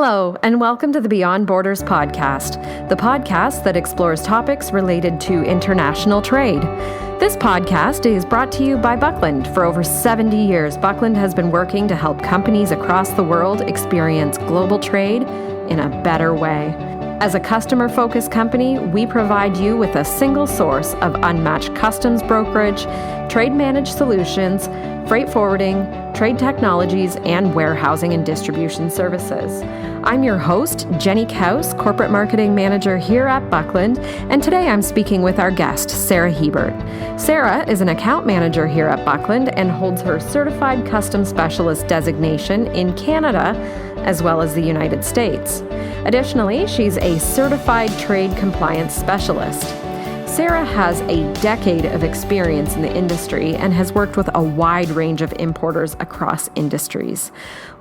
Hello, and welcome to the Beyond Borders podcast, the podcast that explores topics related to international trade. This podcast is brought to you by Buckland. For over 70 years, Buckland has been working to help companies across the world experience global trade in a better way. As a customer-focused company, we provide you with a single source of unmatched customs brokerage, trade managed solutions, freight forwarding, trade technologies, and warehousing and distribution services. I'm your host, Jenny Kaus, Corporate Marketing Manager here at Buckland, and today I'm speaking with our guest, Sarah Hebert. Sarah is an account manager here at Buckland and holds her Certified Customs Specialist designation in Canada as well as the United States. Additionally, she's a Certified Trade Compliance Specialist. Sarah has a decade of experience in the industry and has worked with a wide range of importers across industries.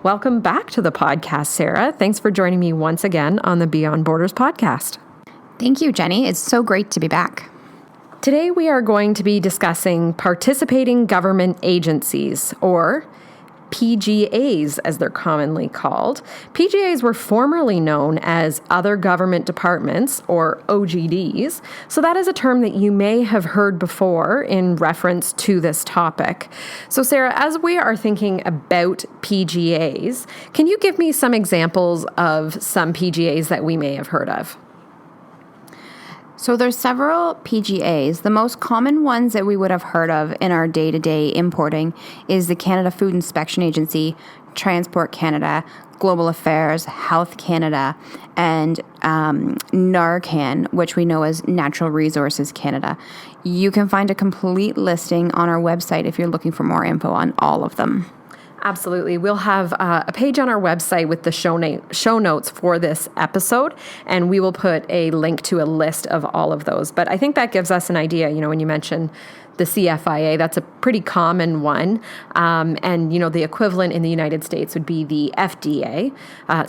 Welcome back to the podcast, Sarah. Thanks for joining me once again on the Beyond Borders podcast. Thank you, Jenny. It's so great to be back. Today we are going to be discussing participating government agencies, or PGAs, as they're commonly called. PGAs were formerly known as Other Government Departments, or OGDs, so that is a term that you may have heard before in reference to this topic. So Sarah, as we are thinking about PGAs, can you give me some examples of some PGAs that we may have heard of? So there's several PGAs. The most common ones that we would have heard of in our day-to-day importing is the Canada Food Inspection Agency, Transport Canada, Global Affairs, Health Canada, and NARCAN, which we know as Natural Resources Canada. You can find a complete listing on our website if you're looking for more info on all of them. Absolutely. We'll have a page on our website with the show notes for this episode, and we will put a link to a list of all of those. But I think that gives us an idea, when you mention the CFIA, that's a pretty common one. And, the equivalent in the United States would be the FDA.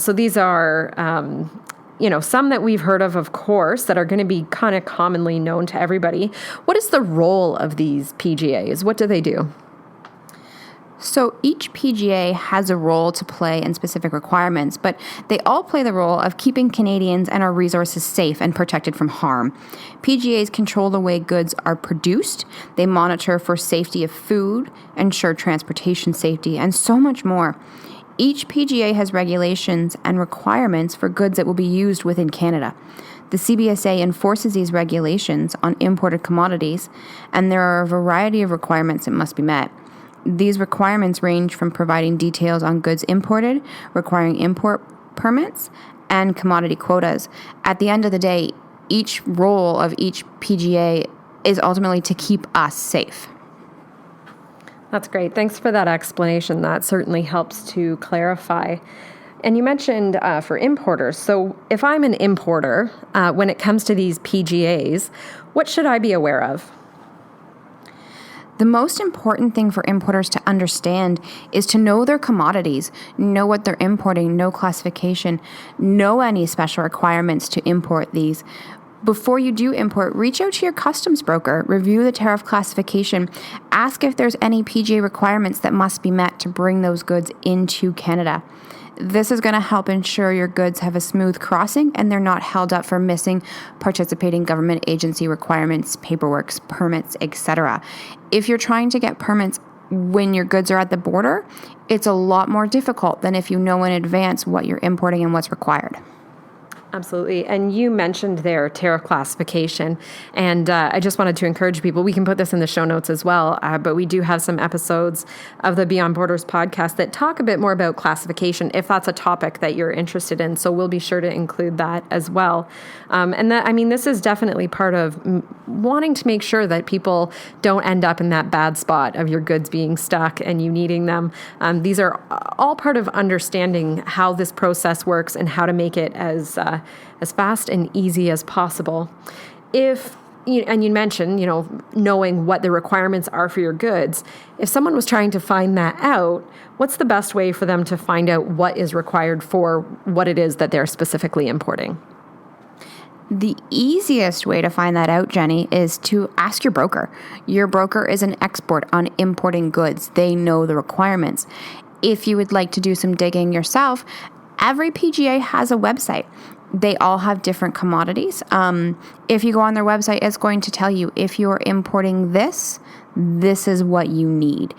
So these are some that we've heard of course, that are going to be kind of commonly known to everybody. What is the role of these PGAs? What do they do? So each PGA has a role to play and specific requirements, but they all play the role of keeping Canadians and our resources safe and protected from harm. PGAs control the way goods are produced, they monitor for safety of food, ensure transportation safety, and so much more. Each PGA has regulations and requirements for goods that will be used within Canada. The CBSA enforces these regulations on imported commodities, and there are a variety of requirements that must be met. These requirements range from providing details on goods imported, requiring import permits, and commodity quotas. At the end of the day, each role of each PGA is ultimately to keep us safe. That's great. Thanks for that explanation. That certainly helps to clarify. And you mentioned for importers. So if I'm an importer, when it comes to these PGAs, what should I be aware of? The most important thing for importers to understand is to know their commodities, know what they're importing, know classification, know any special requirements to import these. Before you do import, reach out to your customs broker, review the tariff classification, ask if there's any PGA requirements that must be met to bring those goods into Canada. This is going to help ensure your goods have a smooth crossing and they're not held up for missing participating government agency requirements, paperwork, permits, etc. If you're trying to get permits when your goods are at the border, it's a lot more difficult than if you know in advance what you're importing and what's required. Absolutely. And you mentioned their tariff classification. And I just wanted to encourage people, we can put this in the show notes as well, but we do have some episodes of the Beyond Borders podcast that talk a bit more about classification, if that's a topic that you're interested in. So we'll be sure to include that as well. This is definitely part of wanting to make sure that people don't end up in that bad spot of your goods being stuck and you needing them. These are all part of understanding how this process works and how to make it as fast and easy as possible. And you mentioned, knowing what the requirements are for your goods. If someone was trying to find that out, what's the best way for them to find out what is required for what it is that they're specifically importing? The easiest way to find that out, Jenny, is to ask your broker. Your broker is an expert on importing goods. They know the requirements. If you would like to do some digging yourself, every PGA has a website. They all have different commodities. If you go on their website, it's going to tell you if you're importing this is what you need.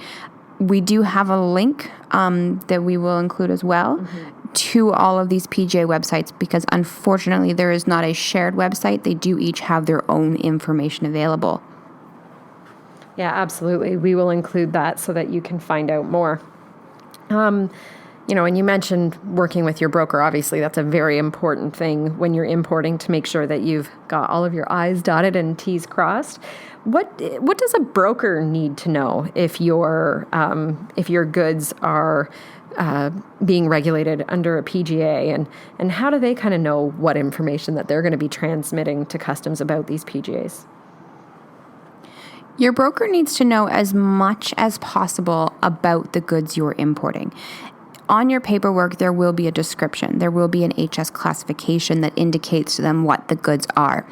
We do have a link that we will include as well to all of these PGA websites, because unfortunately there is not a shared website. They do each have their own information available. Yeah, absolutely. We will include that so that you can find out more. And you mentioned working with your broker. Obviously, that's a very important thing when you're importing, to make sure that you've got all of your I's dotted and T's crossed. What does a broker need to know if your goods are being regulated under a PGA, and how do they kind of know what information that they're going to be transmitting to customs about these PGAs? Your broker needs to know as much as possible about the goods you're importing. On your paperwork, there will be a description. There will be an HS classification that indicates to them what the goods are.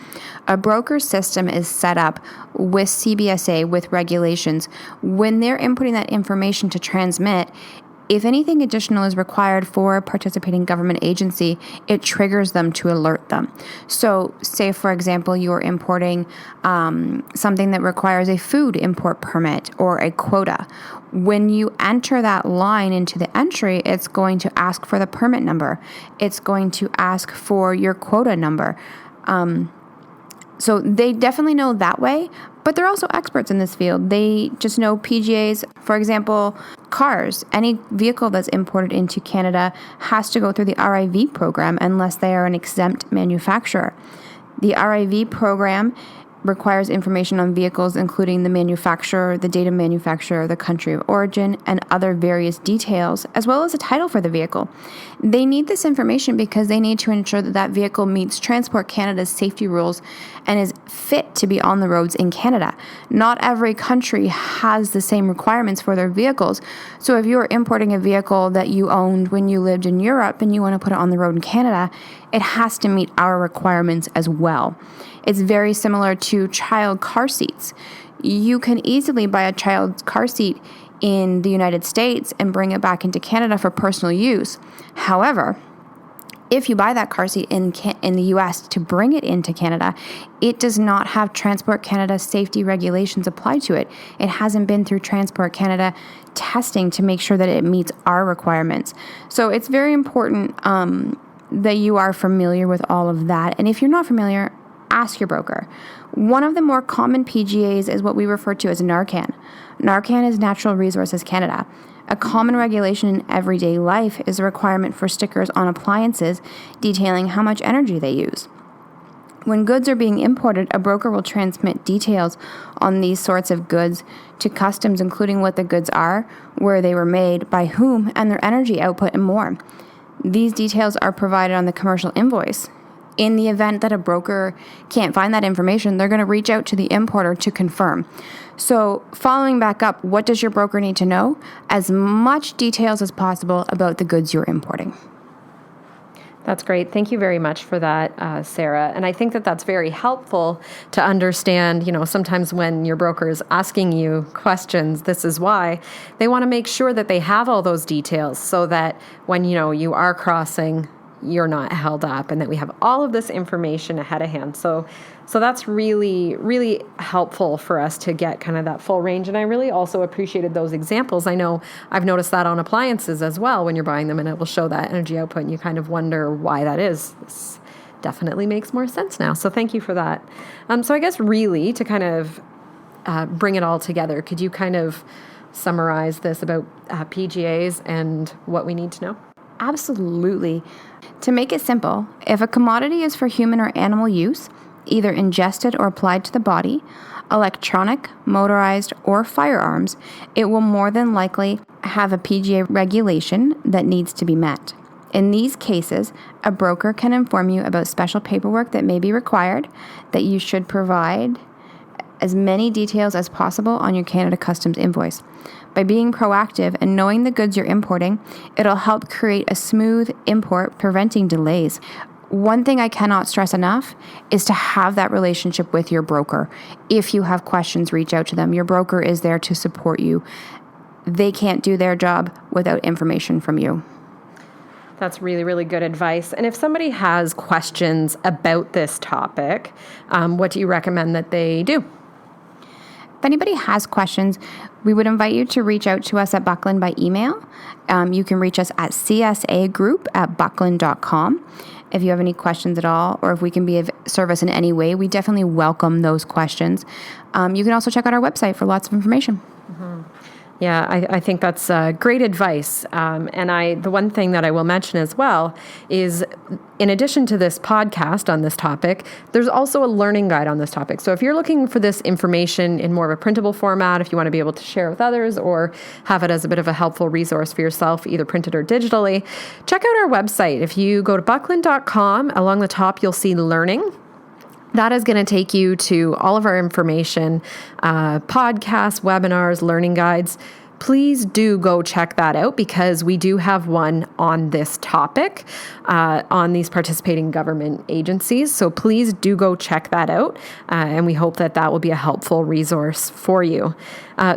A broker system is set up with CBSA, with regulations. When they're inputting that information to transmit, if anything additional is required for a participating government agency, it triggers them to alert them. So say, for example, you're importing something that requires a food import permit or a quota. When you enter that line into the entry, it's going to ask for the permit number. It's going to ask for your quota number. So they definitely know that way, but they're also experts in this field. They just know PGAs. For example, cars, any vehicle that's imported into Canada has to go through the RIV program unless they are an exempt manufacturer. The RIV program requires information on vehicles, including the manufacturer, the date of manufacturer, the country of origin, and other various details, as well as a title for the vehicle. They need this information because they need to ensure that that vehicle meets Transport Canada's safety rules and is fit to be on the roads in Canada. Not every country has the same requirements for their vehicles. So if you are importing a vehicle that you owned when you lived in Europe and you want to put it on the road in Canada, it has to meet our requirements as well. It's very similar to child car seats. You can easily buy a child's car seat in the United States and bring it back into Canada for personal use. However, if you buy that car seat in the US to bring it into Canada, it does not have Transport Canada safety regulations applied to it. It hasn't been through Transport Canada testing to make sure that it meets our requirements. So it's very important that you are familiar with all of that. And if you're not familiar, ask your broker. One of the more common PGAs is what we refer to as NARCAN. NARCAN is Natural Resources Canada. A common regulation in everyday life is a requirement for stickers on appliances detailing how much energy they use. When goods are being imported, a broker will transmit details on these sorts of goods to customs, including what the goods are, where they were made, by whom, and their energy output, and more. These details are provided on the commercial invoice. In the event that a broker can't find that information, they're going to reach out to the importer to confirm. So following back up, what does your broker need to know? As much details as possible about the goods you're importing. That's great. Thank you very much for that, Sarah. And I think that that's very helpful to understand, sometimes when your broker is asking you questions, this is why, they want to make sure that they have all those details so that when, you are crossing, you're not held up, and that we have all of this information ahead of hand. So that's really, really helpful for us to get kind of that full range. And I really also appreciated those examples. I know I've noticed that on appliances as well when you're buying them, and it will show that energy output, and you kind of wonder why that is. This definitely makes more sense now. So thank you for that. So I guess really to kind of bring it all together, could you kind of summarize this about PGAs and what we need to know? Absolutely. To make it simple, if a commodity is for human or animal use, either ingested or applied to the body, electronic, motorized, or firearms, it will more than likely have a PGA regulation that needs to be met. In these cases, a broker can inform you about special paperwork that may be required, that you should provide as many details as possible on your Canada Customs invoice. By being proactive and knowing the goods you're importing, it'll help create a smooth import, preventing delays. One thing I cannot stress enough is to have that relationship with your broker. If you have questions, reach out to them. Your broker is there to support you. They can't do their job without information from you. That's really, really good advice. And if somebody has questions about this topic, what do you recommend that they do? If anybody has questions, we would invite you to reach out to us at Buckland by email. You can reach us at csagroup@buckland.com. If you have any questions at all, or if we can be of service in any way, we definitely welcome those questions. You can also check out our website for lots of information. Mm-hmm. Yeah, I think that's great advice. And the one thing that I will mention as well is, in addition to this podcast on this topic, there's also a learning guide on this topic. So if you're looking for this information in more of a printable format, if you want to be able to share with others or have it as a bit of a helpful resource for yourself, either printed or digitally, check out our website. If you go to buckland.com, along the top, you'll see learning. That is going to take you to all of our information, podcasts, webinars, learning guides. Please do go check that out, because we do have one on this topic on these participating government agencies. So please do go check that out. And we hope that that will be a helpful resource for you.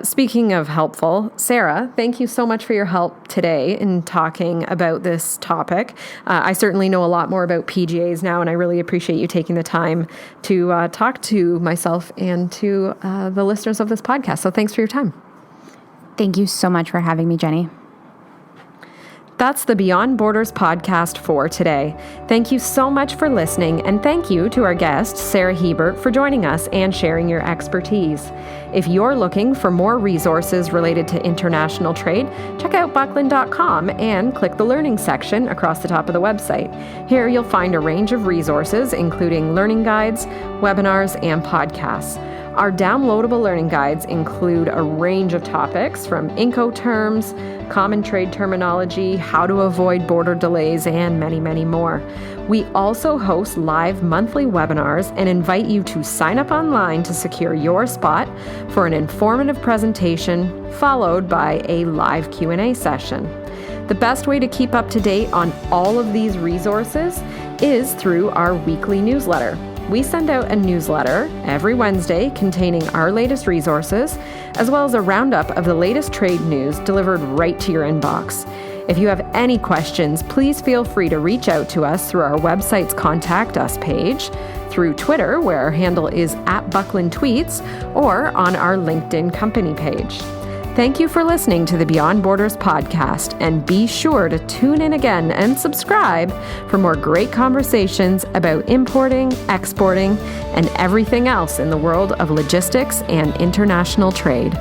Speaking of helpful, Sarah, thank you so much for your help today in talking about this topic. I certainly know a lot more about PGAs now, and I really appreciate you taking the time to talk to myself and to the listeners of this podcast. So thanks for your time. Thank you so much for having me, Jenny. That's the Beyond Borders podcast for today. Thank you so much for listening, and thank you to our guest, Sarah Hebert, for joining us and sharing your expertise. If you're looking for more resources related to international trade, check out buckland.com and click the learning section across the top of the website. Here you'll find a range of resources, including learning guides, webinars, and podcasts. Our downloadable learning guides include a range of topics from Incoterms, common trade terminology, how to avoid border delays, and many, many more. We also host live monthly webinars and invite you to sign up online to secure your spot for an informative presentation followed by a live Q&A session. The best way to keep up to date on all of these resources is through our weekly newsletter. We send out a newsletter every Wednesday containing our latest resources, as well as a roundup of the latest trade news delivered right to your inbox. If you have any questions, please feel free to reach out to us through our website's Contact Us page, through Twitter, where our handle is @BucklandTweets, or on our LinkedIn company page. Thank you for listening to the Beyond Borders podcast, and be sure to tune in again and subscribe for more great conversations about importing, exporting, and everything else in the world of logistics and international trade.